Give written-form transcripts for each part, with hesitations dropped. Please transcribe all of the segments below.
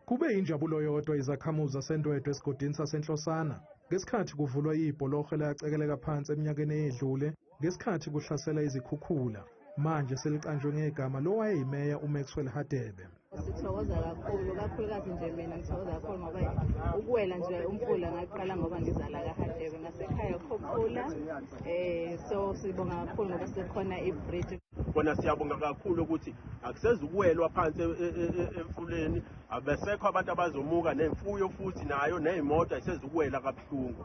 Kube injabulo yodwa izakhamuzi zaseNdwedwe esigodini sasenhlosana ngesikhathi kuvulwa ibhuloho elacekeleka phansi eminyakeni eyedlule ngesikhathi kuhlasela izikhukhula. Manje seliqanjwe ngegama lowayeyimeya uMaxwell Hadebe. Sithokoza kakhulu, kakhulukazi nje mina ngithokoza kakhulu ngoba ukuwela nje umfula ngaqala ngoba ngizala kaHadebe ngasekhaya Kuvulwe. So sibonga kakhulu ngoba sekhona ibridge. Bona siyabonga kakhulu ukuthi akusezukuwelwa phansi emfuleni, abesekho abantu abazomuka nemfuyo futhi nayo nezimoto ayisezukuwela kabuhlungu.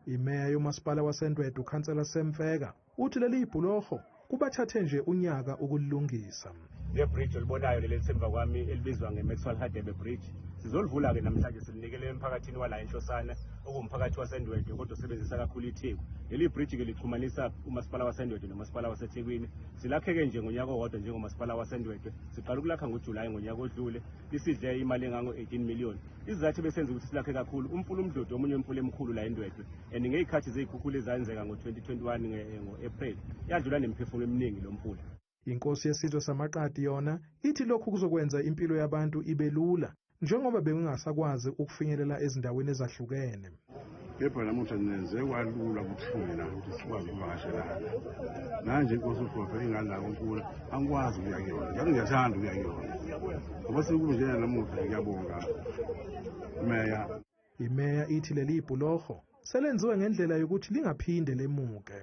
Imeya yomasipala waseNdwedwe ukhansela Semfeka uthi leli ibhuloho kubathathe nje unyaka ukulungisa. Le bridge olibonayo lelisemva kwami elibizwa ngeMaxwell Hadebe bridge sizolivula ke namhlanje silinikele emphakathini wala eNhlosana okumphakathi waseNdwedwe kodwa usebenzisa kakhulu iTheku. Leli bridge ke lixhumanisa umasipala waseNdwedwe nomasipala waseThekwini. Silakheke nje ngonyaka owodwa njengomasipala waseNdwedwe. Siqala ukulakha ngoJulayi ngonyaka odlule. Lisidle imali engango 18 million. Izathu besenza ukuthi silakhe kakhulu umfula umdlodi omunye umfula emkhulu la eNdwedwe. Ngezikhathi zezikhukhula ezenzeka ngo2021 ngoApril yadlula nemphefumulo eminingi lo mfula. Inkosi yesizwe samaqadi yona ithi lokhu kuzokwenza impilo yabantu ibe lula njengoba bengasakwazi ukufinyelela ezindaweni ezahlukene. Kepha namuhla nenze kwalula kuthina ukuthi sikwazi ukuvakashelana. Manje inkosi uFofe inganayo umfula angikwazi ukuya kuyona. Njalo ngiyathanda ukuya kuyona. Ngoba sekunjena namuhla ngiyabonga Meya. Imeya ithi leli ibhuloho selenziwe ngendlela yokuthi lingaphinde lemuke.